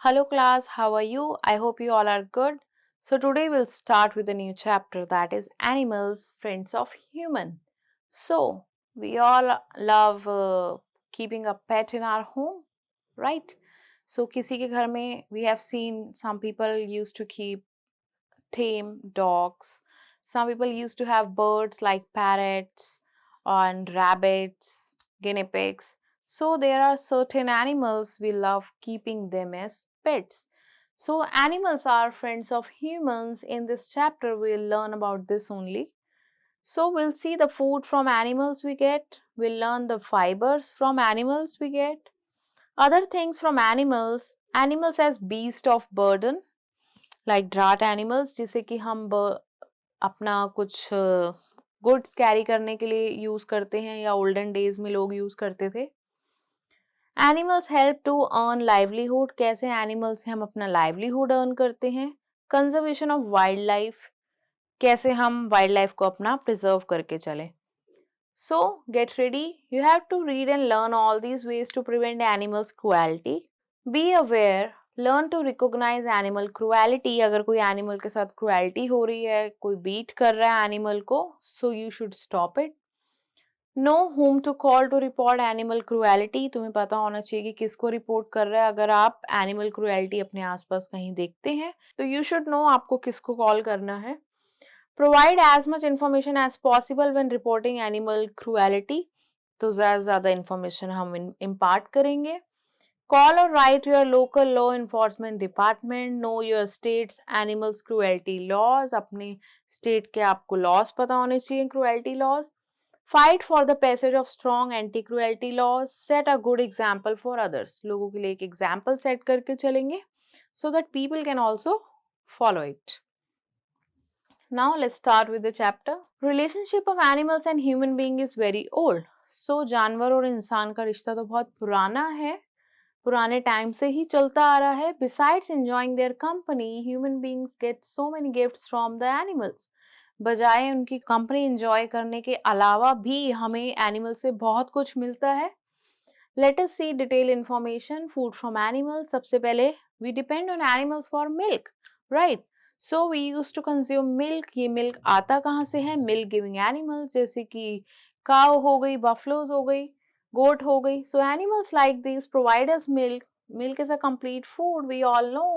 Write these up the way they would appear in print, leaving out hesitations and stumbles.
Hello class, how are you? I hope you all are good. So today we'll start with a new chapter that is animals, friends of human. So we all love keeping a pet in our home, right? So किसी के घर में we have seen some people used to keep tame dogs. Some people used to have birds like parrots and rabbits, guinea pigs. So there are certain animals we love keeping them as pets. So animals are friends of humans. In this chapter, we'll learn about this only. So we'll see the food from animals we get. We'll learn the fibers from animals we get. Other things from animals. Animals as beast of burden like drought animals जिसे कि हम अपना कुछ goods carry करने के लिए use करते हैं या ओल्डन डेज में लोग यूज करते थे। Animals help to earn livelihood, कैसे एनिमल से हम अपना लाइवलीहुड अर्न करते हैं। कंजर्वेशन ऑफ वाइल्ड लाइफ, कैसे हम वाइल्ड लाइफ को अपना प्रिजर्व करके चले। So get ready, you have to read and learn all these ways to prevent animals cruelty. Be aware, learn to recognise animal cruelty, अगर कोई एनिमल के साथ क्रुएलिटी हो रही है, कोई बीट कर रहा है एनिमल को, so you should stop it. Know whom to call to report animal cruelty, तुम्हें पता होना चाहिए कि किसको रिपोर्ट कर रहा है। अगर आप एनिमल क्रुएलिटी अपने आसपास कहीं देखते हैं तो यू शुड नो आपको किसको कॉल करना है। Provide as much information as possible when reporting animal cruelty, तो ज़्यादा इंफॉर्मेशन हम इम्पार्ट करेंगे। Call or write your local law enforcement department. Know your state's animals cruelty laws. अपने state के आपको laws पता होने चाहिए cruelty laws. Fight for the passage of strong anti-cruelty laws. Set a good example for others. लोगों के लिए एक example set करके चलेंगे so that people can also follow it. Now let's start with the chapter. Relationship of animals and human being is very old. So जानवर और इंसान का रिश्ता तो बहुत पुराना है, पुराने टाइम से ही चलता आ रहा है। Besides enjoying their company, human beings get so many gifts from the animals. बजाय उनकी कंपनी एंजॉय करने के अलावा भी हमें एनिमल से बहुत कुछ मिलता है। Let us see detailed information. Food from animals. सबसे पहले we depend on animals for milk, right? So we used to consume milk. ये milk आता कहाँ से है? Milk giving animals जैसे कि cow हो गई, buffaloes हो गई, goat हो गई. So animals like these provide us milk. Milk is a complete food, we all know.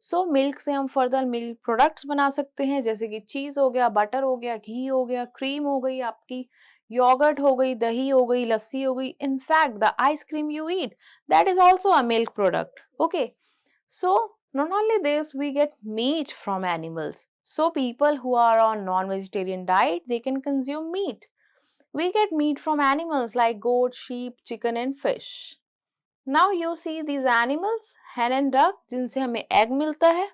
So milk से हम further milk products बना सकते हैं जैसे कि cheese हो गया, butter हो गया, घी हो गया, cream हो गई आपकी, yogurt हो गई, दही हो गई, लस्सी हो गई. In fact, the ice cream you eat, that is also a milk product. Okay. So not only this, we get meat from animals. So people who are on non-vegetarian diet, they can consume meat. We get meat from animals like goat, sheep, chicken and fish. Now you see these animals, hen and duck, जिनसे हमें egg मिलता है.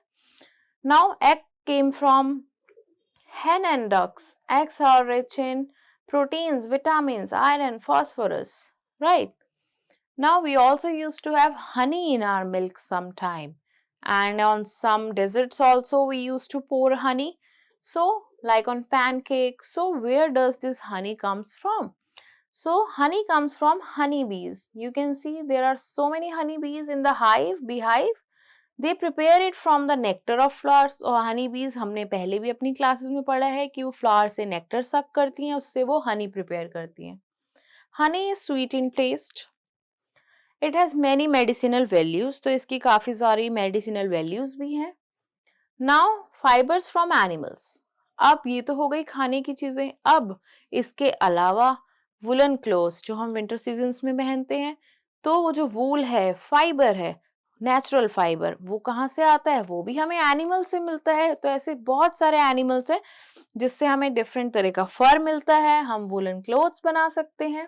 Now egg came from hen and ducks. Eggs are rich in proteins, vitamins, iron, phosphorus. Right? Now we also used to have honey in our milk sometime. And on some desserts also we used to pour honey. So like on pancakes. So where does this honey comes from? So honey comes from honeybees. You can see there are so many honeybees in the beehive. They prepare it from the nectar of flowers. और honeybees हमने पहले भी अपनी classes में पढ़ा है कि वो flower से nectar suck करती हैं, उससे वो honey prepare करती हैं. Honey is sweet in taste. It has many medicinal values. तो इसकी काफ़ी सारी medicinal values भी हैं. Now fibers from animals. अब ये तो हो गई खाने की चीज़ें. अब इसके अलावा वुलन क्लोथ्स जो हम विंटर सीजन्स में पहनते हैं, तो वो जो वूल है, फाइबर है, नेचुरल फाइबर, वो कहाँ से आता है? वो भी हमें एनिमल से मिलता है. तो ऐसे बहुत सारे एनिमल्स हैं जिससे हमें डिफरेंट तरह का फर मिलता है. हम वुलन क्लोथ्स बना सकते हैं.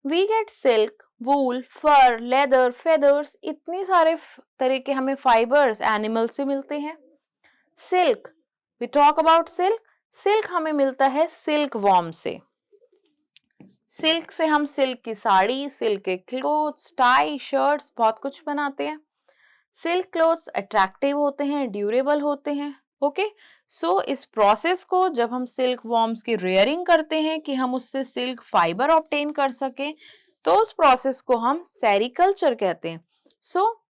We get silk, wool, fur, leather, feathers, इतनी सारे तरह के हमें फाइबर्स एनिमल से मिलते हैं. Silk, we talk about silk. Silk हमें मिलता है सिल्क वॉर्म से. सिल्क से हम सिल्क की साड़ी, सिल्क के क्लोथ्स, टाई, शर्ट्स, बहुत कुछ बनाते हैं. सिल्क क्लोथ्स अट्रैक्टिव होते हैं, ड्यूरेबल होते हैं. ओके, सो इस प्रोसेस को जब हम सिल्क वॉर्म्स की रेयरिंग करते हैं कि हम उससे सिल्क फाइबर ऑब्टेन कर सकें, तो उस प्रोसेस को हम सेरिकल्चर कहते हैं. सो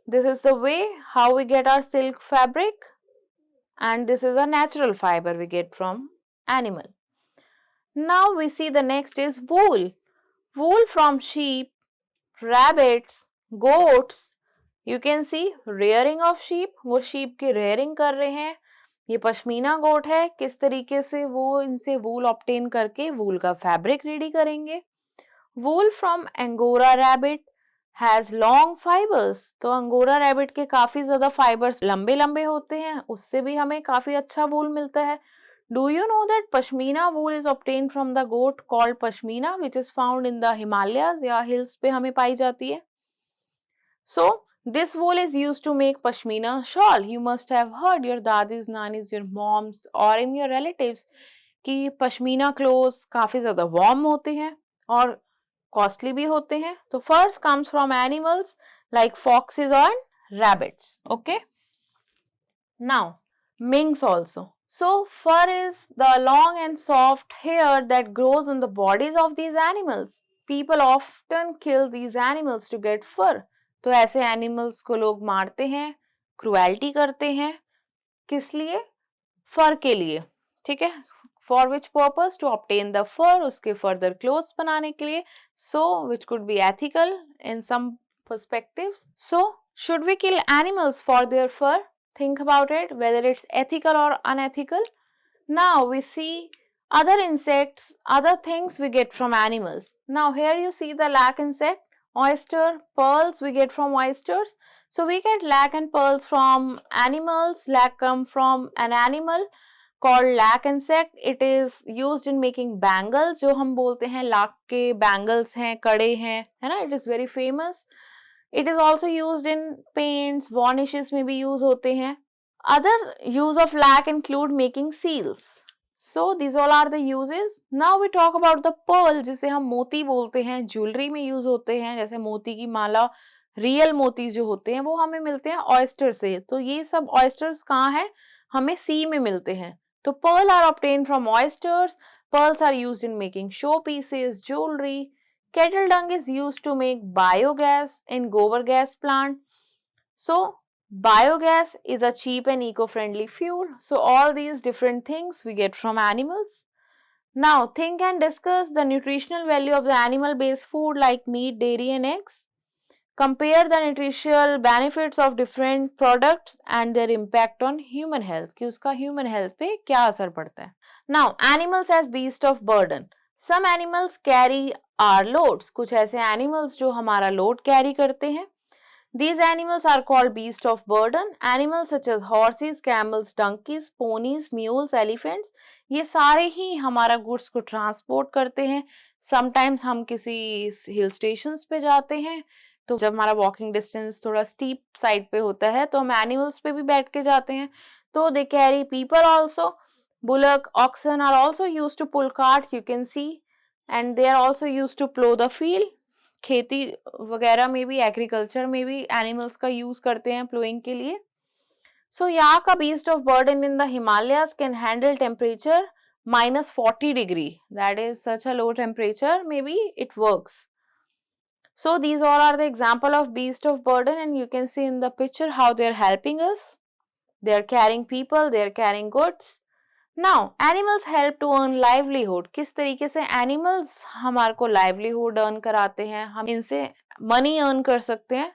This is the way how we get our silk fabric, and this is a natural fiber we get from animal. Now we see the next is wool. Wool from sheep, rabbits, goats. You can see rearing of sheep, वो sheep की rearing कर रहे हैं. ये पश्मीना गोट है, किस तरीके से वो इनसे वूल ऑब्टेन करके वूल का फैब्रिक रेडी करेंगे. Wool from Angora rabbit has long fibres. तो अंगोरा रैबिट के काफी ज्यादा फाइबर्स लंबे लंबे होते हैं, उससे भी हमें काफी अच्छा वूल मिलता है. Do you know that pashmina wool is obtain from the goat called pashmina which is found in the Himalayas या हिल्स पे हमें पाई जाती है. So this wool is used to make pashmina shawl. You must have heard your dadis, nanis, your moms or in your relatives कि pashmina clothes काफी ज्यादा warm होते हैं और कॉस्टली भी होते हैं. तो first comes from animals like foxes and rabbits. Okay, now minks also. So fur is the long and soft hair that grows on the bodies of these animals. People often kill these animals to get fur. तो ऐसे animals को लोग मारते हैं, cruelty करते हैं. किस लिए? फर के लिए. ठीक है, for which purpose? To obtain the fur, उसके फर्दर क्लोथ्स बनाने के लिए. So which could be ethical in some perspectives. So should we kill animals for their fur? Think about it, whether it's ethical or unethical. Now we see other insects, other things we get from animals. Now here you see the lac insect, oyster, pearls we get from oysters. So we get lac and pearls from animals. Lac come from an animal called lac insect. It is used in making bangles. जो हम बोलते हैं लाख के bangles हैं, कड़े हैं, है ना? It is very famous. It is also used in paints, varnishes में भी use होते हैं. Other use of lac include making seals. So these all are the uses. Now we talk about the pearl, जिसे हम मोती बोलते हैं, jewellery में यूज होते हैं. जैसे मोती की माला, रियल मोती जो होते हैं वो हमें मिलते हैं ऑयस्टर से. तो ये सब ऑयस्टर्स कहाँ है? हमें सी में मिलते हैं. तो pearl are obtained from oysters. Pearls are used in making show pieces, jewelry. Cattle dung is used to make biogas in gobar gas plant. So biogas is a cheap and eco-friendly fuel. So all these different things we get from animals. Now think and discuss the nutritional value of the animal-based food like meat, dairy and eggs. Compare the nutritional benefits of different products and their impact on human health. कि उसका human health पे क्या असर पड़ता है. Now animals as beast of burden. Some animals carry our loads. कुछ ऐसे animals जो हमारा load carry करते हैं. These animals are called beasts of burden. Animals such as horses, camels, donkeys, ponies, mules, elephants, ये सारे ही हमारा गुड्स को ट्रांसपोर्ट करते हैं. समटाइम्स हम किसी हिल स्टेशंस पे जाते हैं तो जब हमारा वॉकिंग डिस्टेंस थोड़ा स्टीप साइड पे होता है तो हम एनिमल्स पे भी बैठ के जाते हैं. तो they carry people also. Bullock, oxen are also used to pull carts, you can see, and they are also used to plow the field. खेती वगैरह में भी, एग्रीकल्चर में भी एनिमल्स का यूज करते हैं प्लोइंग के लिए. सो yak, a beast of burden in the Himalayas, can handle temperature -40 degree. That is such a low temperature, maybe it works. So these all are the example of beast of burden, and you can see in the picture how they are helping us. They are carrying people, they are carrying goods. Now animals help to earn livelihood. किस तरीके से animals हमारे को livelihood earn कराते हैं, हम इनसे money earn कर सकते हैं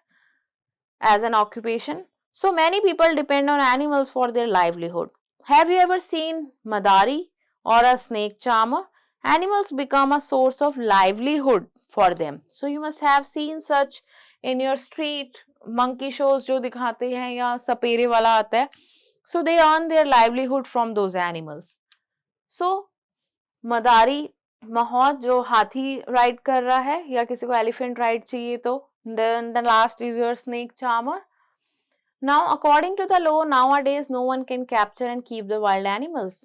as an occupation. So many people depend on animals for their livelihood. Have you ever seen madari or a snake charmer? Animals become a source of livelihood for them. So you must have seen such in your street. Monkey shows जो दिखाते हैं या सपेरे वाला आता है. So they earn their livelihood from those animals. So मदारी महोत जो हाथी ride कर रहा है या किसी को एलिफेंट राइड चाहिए तो. Then the last is your snake charmer. Now according to the law nowadays no one can capture and keep the wild animals.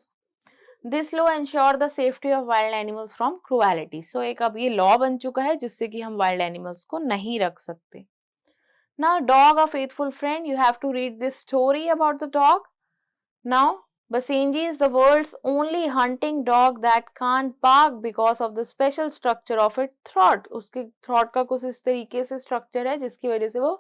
This law ensure the safety of wild animals from cruelty. So एक अब ये law बन चुका है जिससे कि हम wild animals को नहीं रख सकते. Now dog, a faithful friend, you have to read this story about the dog. Now Basenji is the world's only hunting dog that can't bark because of the special structure of its throat. उसके throat का कुछ इस तरीके से structure है जिसकी वजह से वो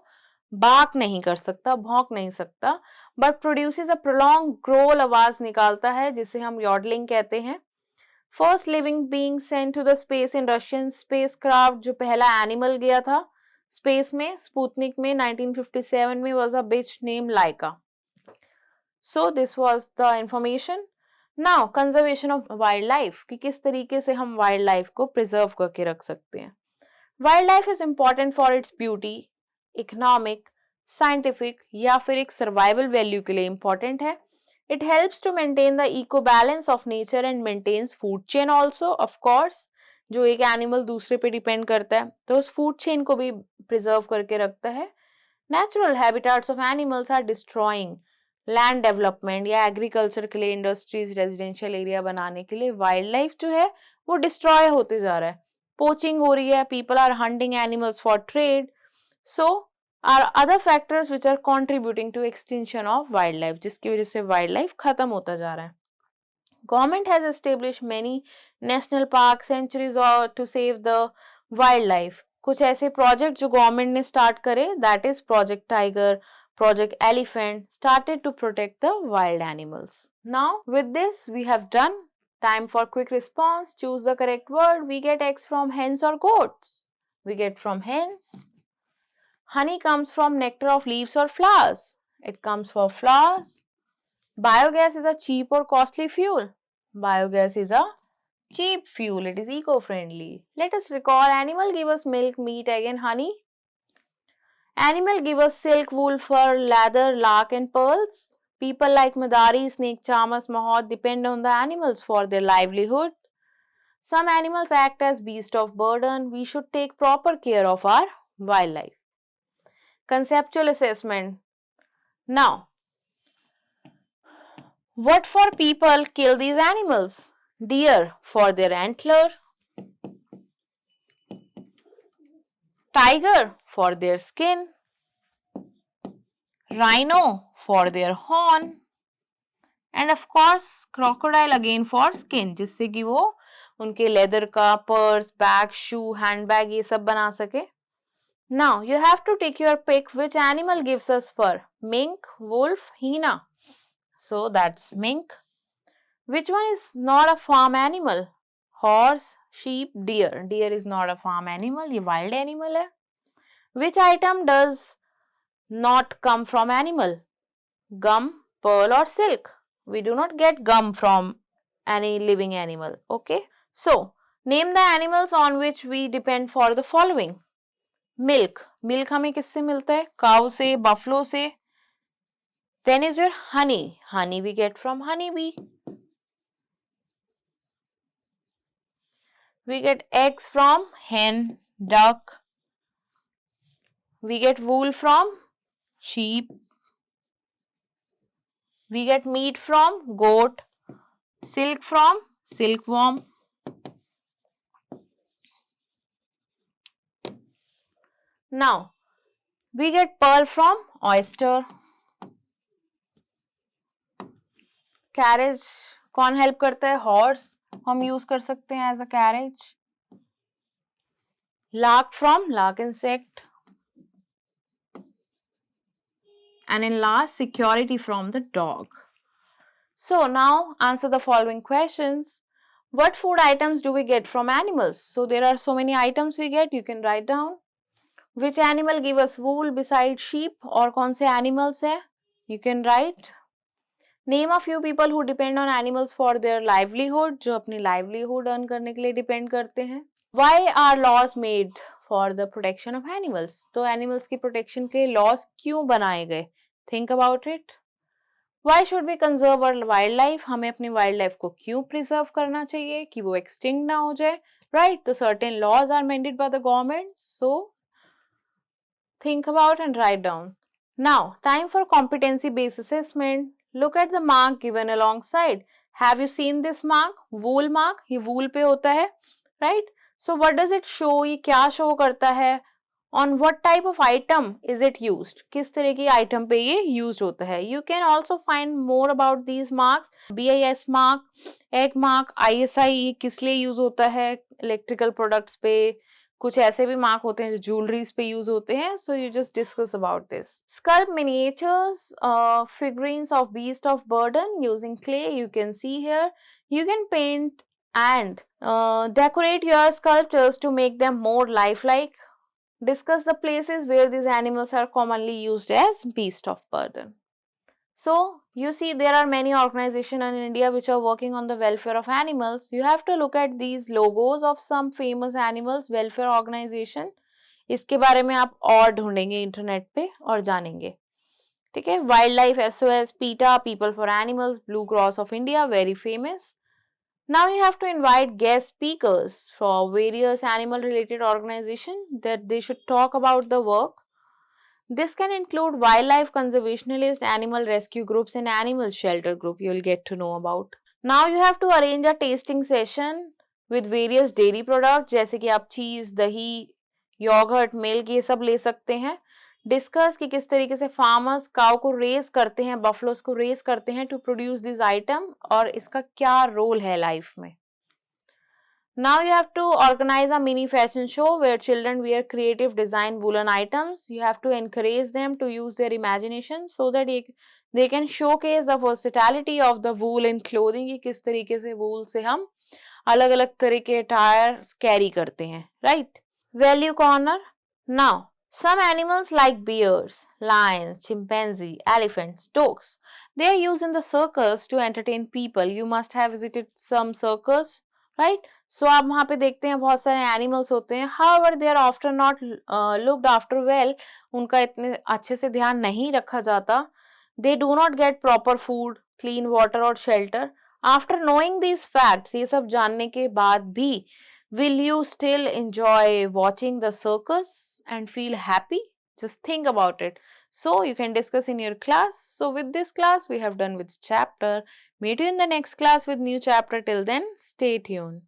बाक नहीं कर सकता, भौंक नहीं सकता, but produces a prolong growl आवाज निकालता है जिसे हम यॉडलिंग कहते हैं। First living being sent to the space in Russian spacecraft, जो पहला एनिमल गया था स्पेस में स्पुतनिक में 1957 में, was a bitch name Laika. So this was the information. Now conservation of wildlife, कि किस तरीके से हम वाइल्ड लाइफ को प्रिजर्व करके रख सकते हैं। Wildlife is important for its beauty, economic, scientific या फिर एक सर्वाइवल वैल्यू के लिए इंपॉर्टेंट है। It helps to maintain the eco balance of nature and maintains food chain also, of course. जो एक एनिमल दूसरे पे डिपेंड करता है तो उस फूड चेन को भी प्रिजर्व करके रखता है। Natural habitats of animals are destroying. Land development या एग्रीकल्चर के लिए, इंडस्ट्रीज, रेजिडेंशियल एरिया बनाने के लिए वाइल्ड लाइफ जो है वो डिस्ट्रॉय होते जा रहा है। पोचिंग हो रही है, people are hunting animals for trade, so are other factors which are contributing to extinction of wildlife, जिसकी वजह से वाइल्ड लाइफ खत्म होता जा रहा है। Government has established many national park sanctuaries और to save the wildlife. कुछ ऐसे प्रोजेक्ट जो गवर्नमेंट ने स्टार्ट करे, that is project tiger, Project Elephant, started to protect the wild animals. Now, with this, we have done. Time for quick response. Choose the correct word. We get eggs from hens or goats. We get from hens. Honey comes from nectar of leaves or flowers. It comes for flowers. Biogas is a cheap or costly fuel. Biogas is a cheap fuel. It is eco-friendly. Let us recall, animal give us milk, meat, egg and honey. Animal give us silk, wool, fur, leather, lark and pearls. People like Madari, snake charmers, Mahout depend on the animals for their livelihood. Some animals act as beasts of burden. We should take proper care of our wildlife. Conceptual assessment. Now, what for people kill these animals? Deer for their antler, tiger for their skin, rhino for their horn, and of course crocodile again for skin, जिससे कि वो उनके leather का purse, bag, shoe, handbag ये सब बना सके। Now you have to take your pick which animal gives us fur, mink, wolf, hyena. So that's mink. Which one is not a farm animal, horse, sheep, deer. Deer is not a farm animal, ये wild animal है। Which item does not come from animal, gum, pearl or silk? We do not get gum from any living animal. Okay, so name the animals on which we depend for the following. Milk. Milk हमें किससे मिलता है? Cow से, buffalo से. Then is your honey. Honey we get from honeybee. We get eggs from hen, duck. We get wool from sheep. We get meat from goat, silk from silkworm. Now, we get pearl from oyster. Carriage कौन help करता है? Horse हम use कर सकते हैं as a carriage. Lark from lark insect. And in last, security from the dog. So now answer the following questions. What food items do we get from animals? So there are so many items we get, you can write down. Which animal give us wool besides sheep? और कौन से animals है? You can write. Name a few people who depend on animals for their livelihood, जो अपनी livelihood earn करने के लिए depend करते हैं. Why are laws made for the protection of animals? तो animals की protection के लिए laws क्यों बनाए गए? Think about it. Why should we conserve our wildlife? हमें अपनी wildlife को क्यों preserve करना चाहिए कि वो extinct ना हो जाए? Right? तो certain laws are mandated by the government. So think about and write down. Now, time for competency-based assessment. Look at the mark given alongside. Have you seen this mark? Wool mark. ये wool पे होता है, right? So what does it show? ये क्या show करता है? On what type of item is it used? किस तरह की item पे ये used होता है? You can also find more about these marks. BIS mark, egg mark, ISI ये किस लिए use होता है? Electrical products पे, कुछ ऐसे भी मार्क होते हैं जो ज्वेलरीज पे यूज होते हैं. So you just discuss about this. Sculpt miniatures, figurines of beast of burden using clay. You can see here. You can paint and decorate your sculptures to make them more lifelike. Discuss the places where these animals are commonly used as beast of burden. So, you see, there are many organizations in India which are working on the welfare of animals. You have to look at these logos of some famous animals welfare organization. इसके बारे में आप और ढूंढेंगे internet पे और जानेंगे. ठीक है. Wild life SOS, PETA, people for animals, blue cross of India, very famous. Now you have to invite guest speakers for various animal related organizations that they should talk about the work. This can include wildlife conservationists, animal rescue groups, and animal shelter group you will get to know about. Now you have to arrange a tasting session with various dairy products जैसे कि आप चीज, दही, yogurt, milk ये सब ले सकते हैं. डिस्कस कि किस तरीके से फार्मर्स काउ को रेस करते हैं, बफलोस को रेस करते हैं टू प्रोड्यूस दिस आइटम और इसका क्या रोल है लाइफ में. Now you have to organize a mini fashion show where children wear creative design woolen items. You have to encourage them to use their imagination so that they can showcase the versatility of the wool in clothing कि किस तरीके से wool से हम अलग अलग तरह के attires carry करते हैं, right? Value corner. Now, some animals like bears, lions, chimpanzee, elephants, dogs, they are used in the circus to entertain people. You must have visited some circus, right? So आप वहाँ पे देखते हैं बहुत सारे animals होते हैं. However, they are often not looked after well. उनका इतने अच्छे से ध्यान नहीं रखा जाता. They do not get proper food, clean water और shelter. After knowing these facts, ये सब जानने के बाद भी, will you still enjoy watching the circus and feel happy? Just think about it. So you can discuss in your class. So with this class, we have done with chapter. Meet you in the next class with new chapter. Till then, stay tuned.